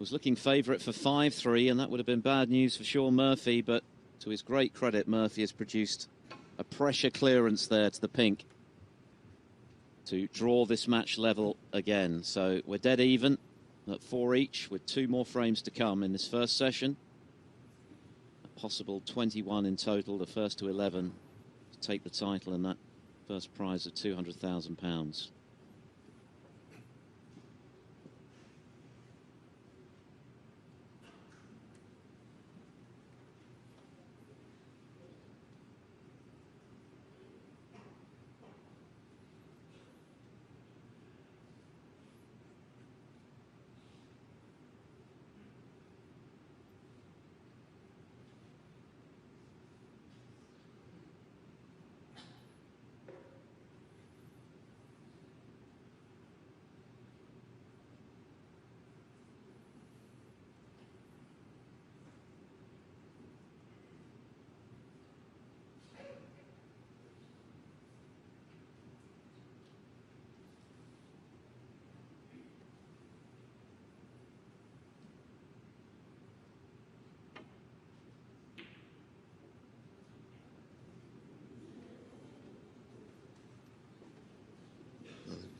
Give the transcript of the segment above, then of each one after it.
was looking favourite for 5-3, and that would have been bad news for Shaun Murphy, but to his great credit, Murphy has produced a pressure clearance there to the pink to draw this match level again. So we're dead even at 4 each, with 2 more frames to come in this first session. A possible 21 in total, the first to 11 to take the title and that first prize of £200,000.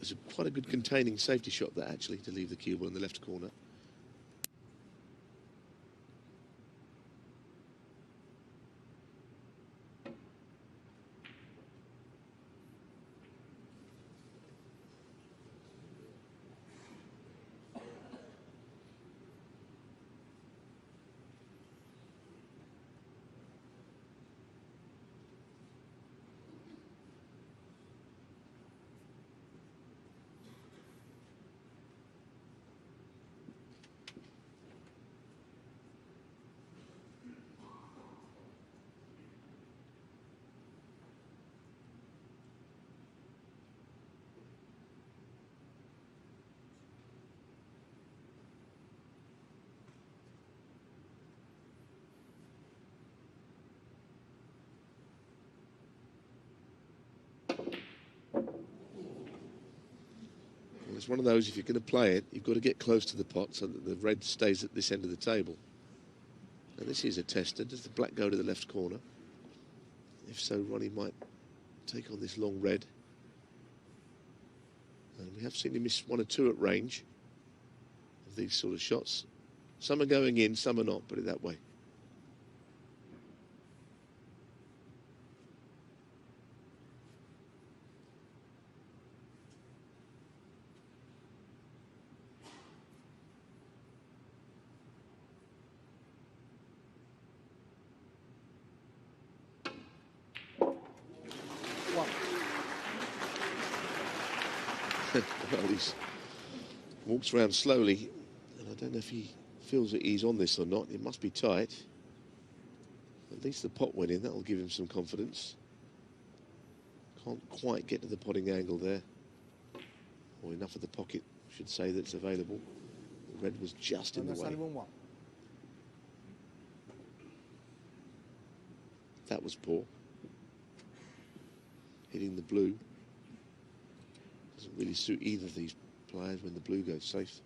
It's quite a good containing safety shot there, actually, to leave the cue ball in the left corner. It's one of those, if you're going to play it, you've got to get close to the pot so that the red stays at this end of the table. And this is a tester. Does the black go to the left corner? If so, Ronnie might take on this long red. And we have seen him miss 1 or 2 at range of these sort of shots. Some are going in, some are not, put it that way. Well, he's walks around slowly, and I don't know if he feels at ease on this or not. It must be tight. At least the pot went in. That'll give him some confidence. Can't quite get to the potting angle there, or enough of the pocket, I should say, that's available. The red was just in the way. That was poor. Hitting the blue doesn't really suit either of these players when the blue goes safe.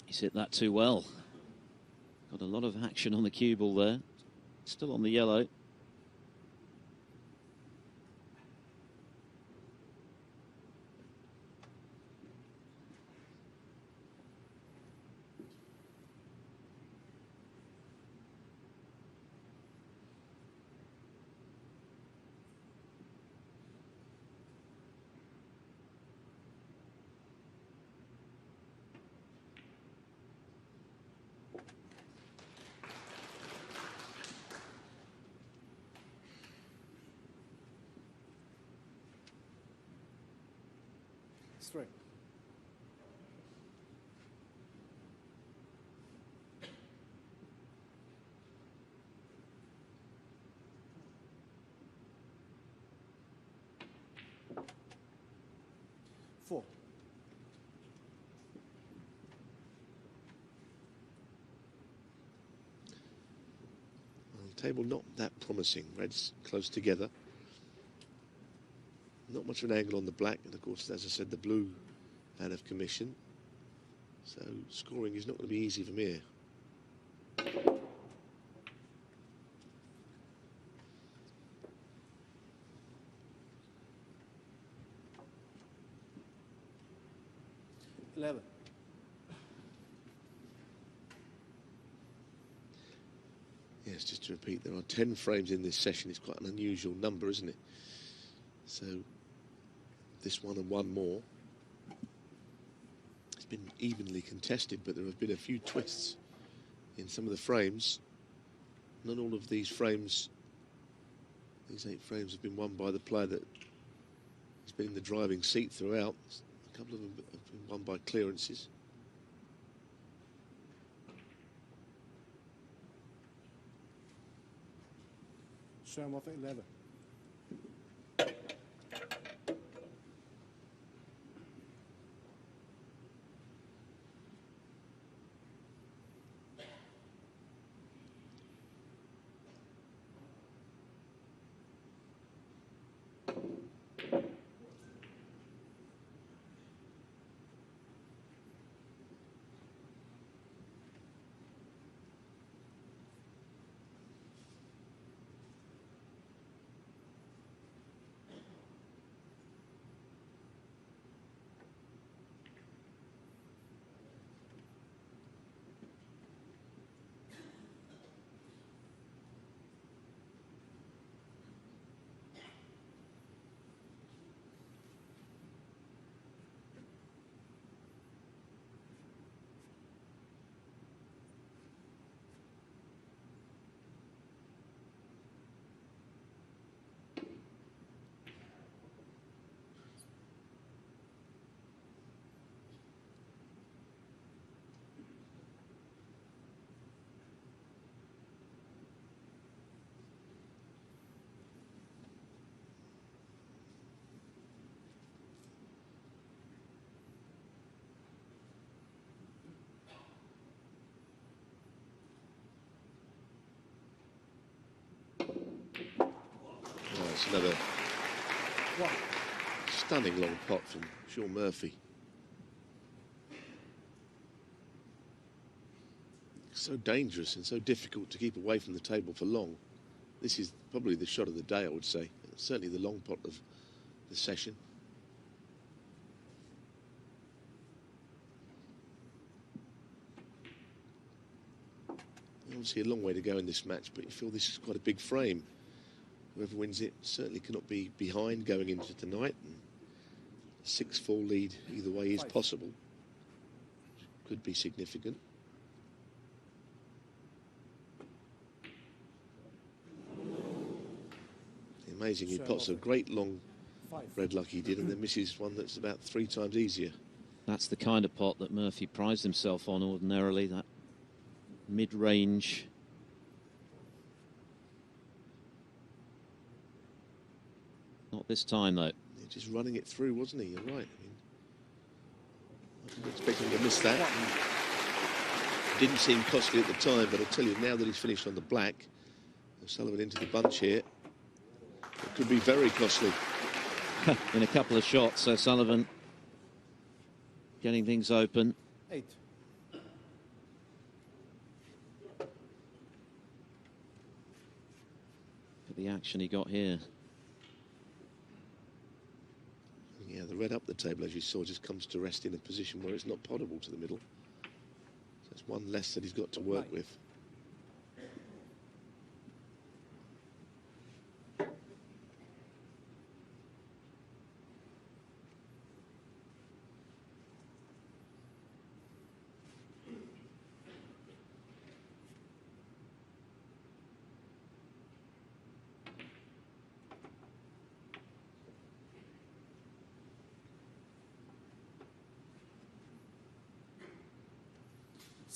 He's hit that too well. Got a lot of action on the cue ball there. Still on the yellow. Three. Four. Table not that promising. Reds close together. Not much of an angle on the black, and of course, as I said, the blue out of commission. So scoring is not going to be easy from here. Yes, just to repeat, there are 10 frames in this session. It's quite an unusual number, isn't it? So this one and one more. It's been evenly contested, but there have been a few twists in some of the frames. Not all of these frames, these 8 frames, have been won by the player that has been in the driving seat throughout. A couple of them have been won by clearances. Shaun, I think 11. It's another stunning long pot from Shaun Murphy. So dangerous and so difficult to keep away from the table for long. This is probably the shot of the day, I would say. Certainly the long pot of the session. Obviously a long way to go in this match, but you feel this is quite a big frame. Whoever wins it certainly cannot be behind going into tonight. And 6-4 lead either way is possible. Could be significant. Amazing, he pots a great long red luck he did, and then misses one that's about 3 times easier. That's the kind of pot that Murphy prides himself on ordinarily, that mid-range. Not this time, though. Yeah, just running it through, wasn't he? You're right. I mean, I didn't expect him to miss that. It didn't seem costly at the time, but I tell you, now that he's finished on the black, O'Sullivan into the bunch here, it could be very costly. In a couple of shots, O'Sullivan getting things open. 8. For the action he got here. Yeah, the red up the table, as you saw, just comes to rest in a position where it's not potable to the middle. So it's one less that he's got to work with.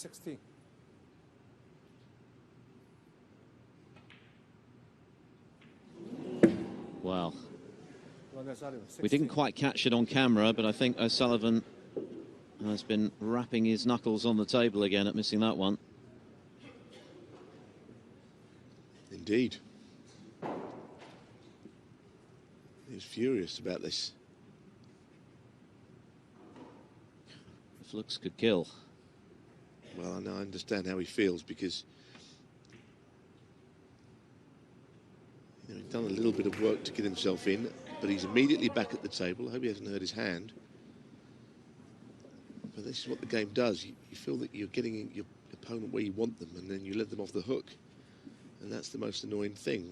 $16. Wow. $16. We didn't quite catch it on camera, but I think O'Sullivan has been rapping his knuckles on the table again at missing that one. Indeed. He was furious about this. If looks could kill. Well, I know, I understand how he feels, because he's done a little bit of work to get himself in, but he's immediately back at the table. I hope he hasn't hurt his hand. But this is what the game does. You feel that you're getting your opponent where you want them, and then you let them off the hook. And that's the most annoying thing.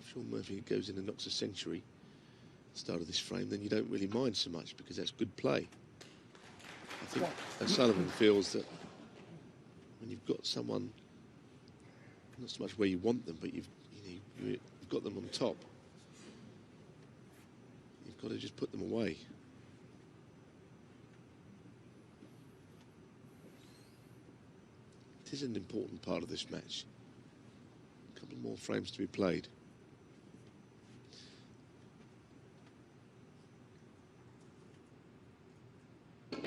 If Shaun Murphy goes in and knocks a century at the start of this frame, then you don't really mind so much, because that's good play. I think O'Sullivan feels that when you've got someone, not so much where you want them, but you've got them on top, you've got to just put them away. It is an important part of this match. A couple more frames to be played. A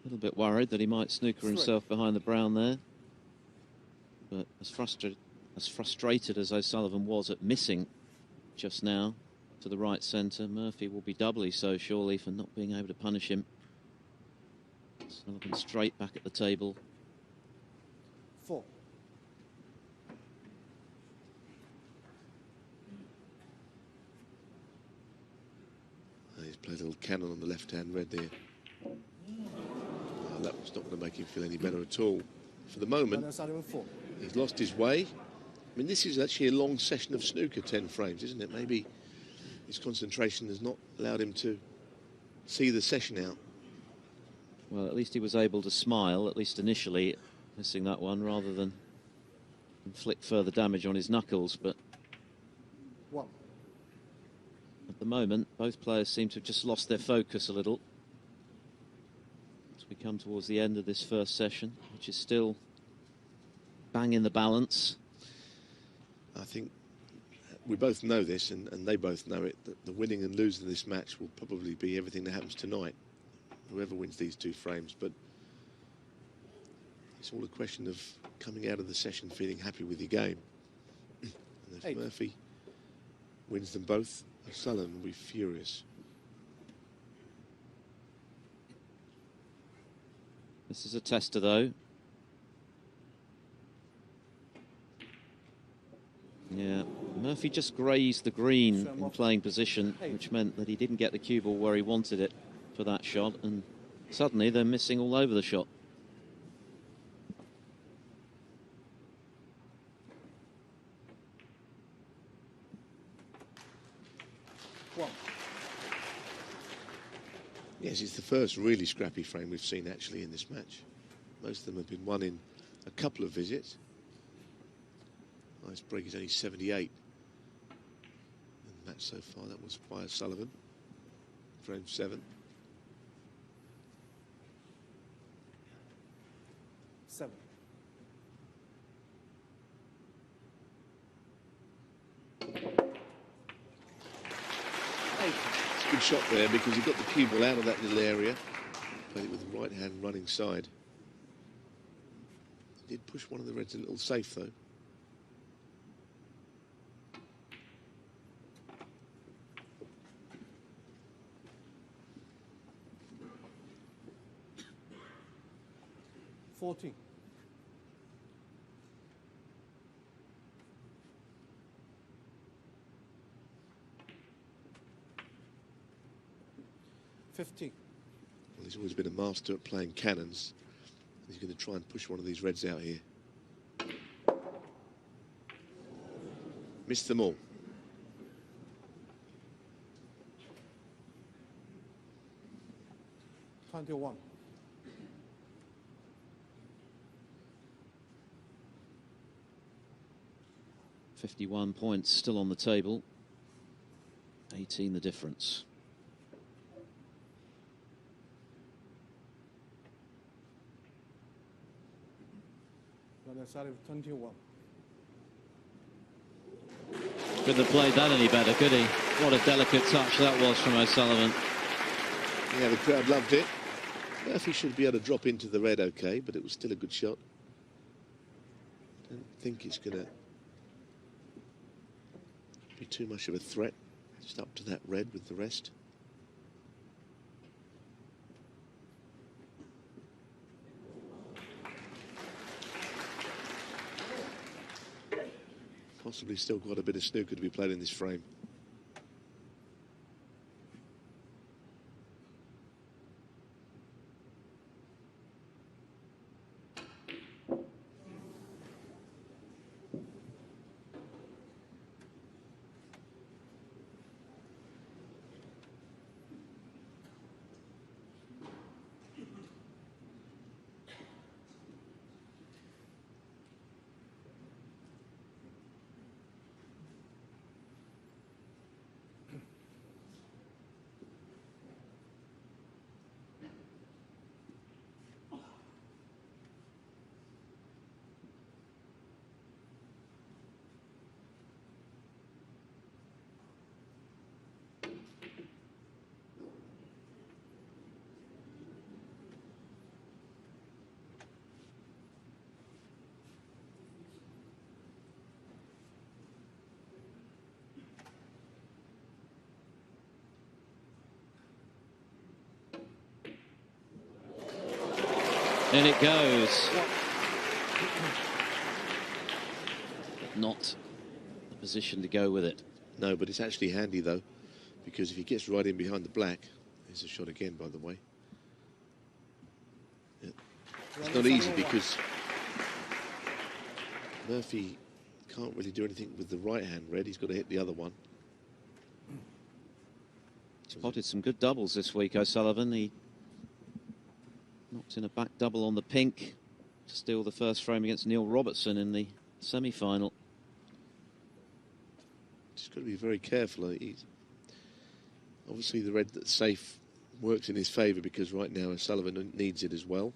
little bit worried that he might snooker himself behind the brown there. But as frustrated as O'Sullivan was at missing just now to the right centre, Murphy will be doubly so, surely, for not being able to punish him. Sullivan straight back at the table. 4. He's played a little cannon on the left-hand red there. That was not going to make him feel any better at all. For the moment, he's lost his way. I mean, this is actually a long session of snooker, 10 frames, isn't it? Maybe his concentration has not allowed him to see the session out. Well, at least he was able to smile, at least initially, missing that one, rather than inflict further damage on his knuckles. But at the moment, both players seem to have just lost their focus a little. We come towards the end of this first session, which is still bang in the balance. I think we both know this, and they both know it, that the winning and losing this match will probably be everything that happens tonight, whoever wins these 2 frames. But it's all a question of coming out of the session feeling happy with your game. And if 8. Murphy wins them both, O'Sullivan will be furious. This is a tester, though. Yeah, Murphy just grazed the green in playing position, which meant that he didn't get the cue ball where he wanted it for that shot, and suddenly they're missing all over the shot. Yes, it's the first really scrappy frame we've seen actually in this match. Most of them have been won in a couple of visits. Highest break is only 78 in the match so far. That was by O'Sullivan, frame 7. 7. It's a good shot there, because he got the cue ball out of that little area. Played it with the right hand running side. He did push one of the reds a little safe though. $14. 15. Well, he's always been a master at playing cannons. He's going to try and push one of these reds out here. Missed them all. $21. 51 points still on the table. 18 the difference. Side of 21. Couldn't have played that any better, could he? What a delicate touch that was from O'Sullivan. Yeah, the crowd loved it. Murphy should be able to drop into the red okay, but it was still a good shot. Don't think it's going to be too much of a threat. Just up to that red with the rest. Possibly still got a bit of snooker to be played in this frame. In it goes. Not the position to go with it. No, but it's actually handy though, because if he gets right in behind the black, here's a shot again, by the way. Yeah. It's not easy because Murphy can't really do anything with the right hand red. He's got to hit the other one. Spotted some good doubles this week, O'Sullivan. He knocked in a back double on the pink to steal the first frame against Neil Robertson in the semi-final. Just got to be very careful. Obviously the red that's safe works in his favour because right now O'Sullivan needs it as well.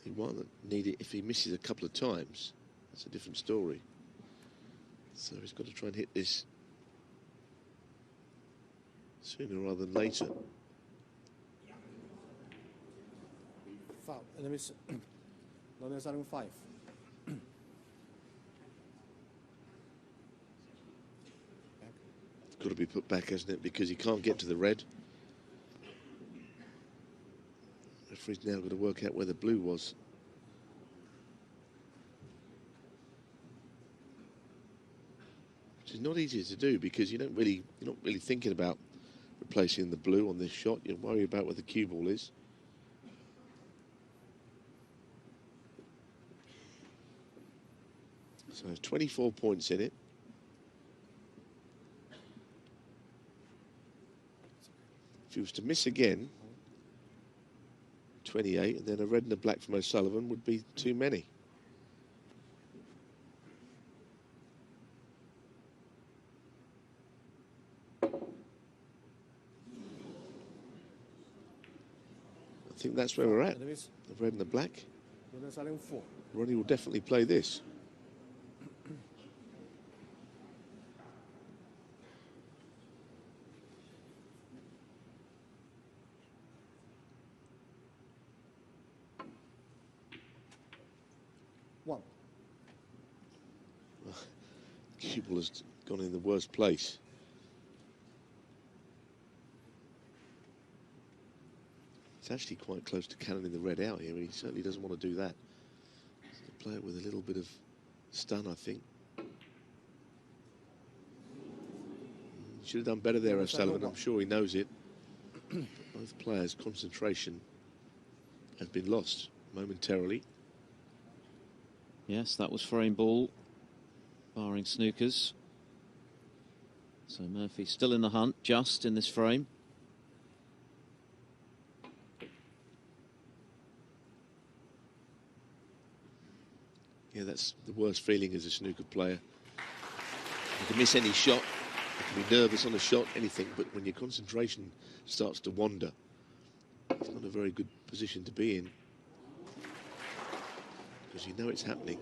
He might not need it if he misses a couple of times. That's a different story. So he's got to try and hit this sooner rather than later. Foul. Enemy Ronnie starting 5. It's got to be put back, hasn't it? Because he can't get to the red. The referee's now got to work out where the blue was. Which is not easy to do because you're not really thinking about replacing the blue on this shot. You worry about where the cue ball is. So 24 points in it. If he was to miss again, 28, and then a red and a black from O'Sullivan would be too many. I think that's where we're at. The red and the black. Ronnie starting 4. Ronnie will definitely play this. Cue ball has gone in the worst place. It's actually quite close to cannoning the red out here. He certainly doesn't want to do that. So play it with a little bit of stun, I think. Should have done better there, O'Sullivan. I'm sure he knows it. Both players' concentration has been lost momentarily. Yes, that was frame ball, barring snookers. So Murphy still in the hunt, just in this frame. Yeah, that's the worst feeling as a snooker player. You can miss any shot, you can be nervous on a shot, anything, but when your concentration starts to wander, it's not a very good position to be in. Because you know it's happening.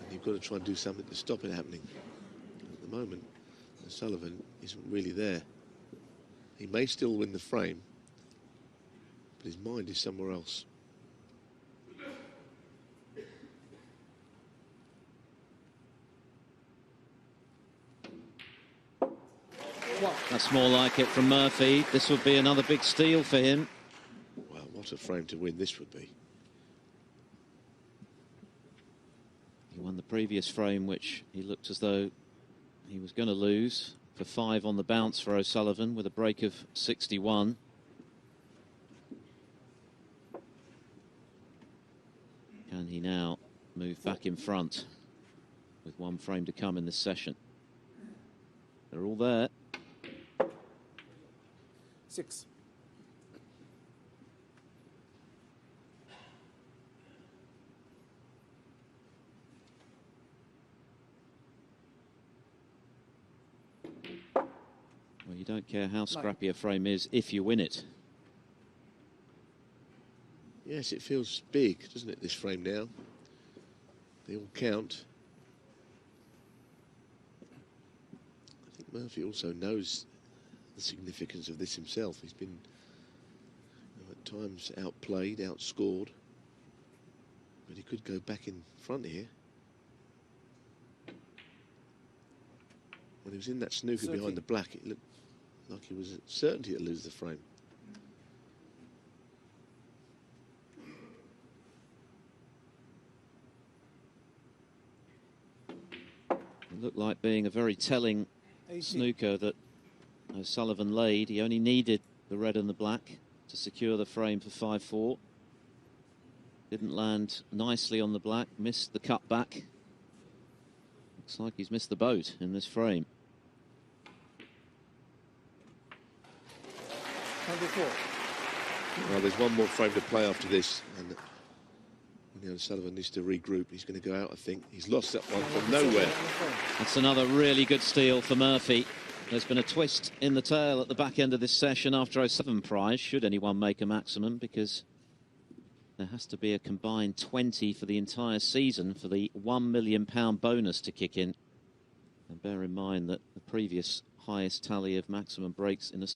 And you've got to try and do something to stop it happening. At the moment, O'Sullivan isn't really there. He may still win the frame, But his mind is somewhere else. That's more like it from Murphy. This would be another big steal for him. Wow, what a frame to win this would be. He won the previous frame, which he looked as though he was going to lose, for 5 on the bounce for O'Sullivan with a break of 61. Can he now move back in front with 1 frame to come in this session? They're all there. 6. Well, you don't care how scrappy a frame is if you win it. Yes, it feels big, doesn't it, this frame now? They all count. I think Murphy also knows the significance of this himself. He's been, at times, outplayed, outscored. But he could go back in front here. When he was in that snooker behind the black, it looked like he was at certainty to lose the frame. It looked like being a very telling 18. snooker that O'Sullivan laid. He only needed the red and the black to secure the frame for 5-4. Didn't land nicely on the black, missed the cut back. Looks like he's missed the boat in this frame. 24. Well, there's one more frame to play after this, and O'Sullivan needs to regroup. He's going to go out, I think. He's lost that one from nowhere. That's another really good steal for Murphy. There's been a twist in the tail at the back end of this session after O'Sullivan prize, should anyone make a maximum, because there has to be a combined 20 for the entire season for the £1 million bonus to kick in. And bear in mind that the previous highest tally of maximum breaks in a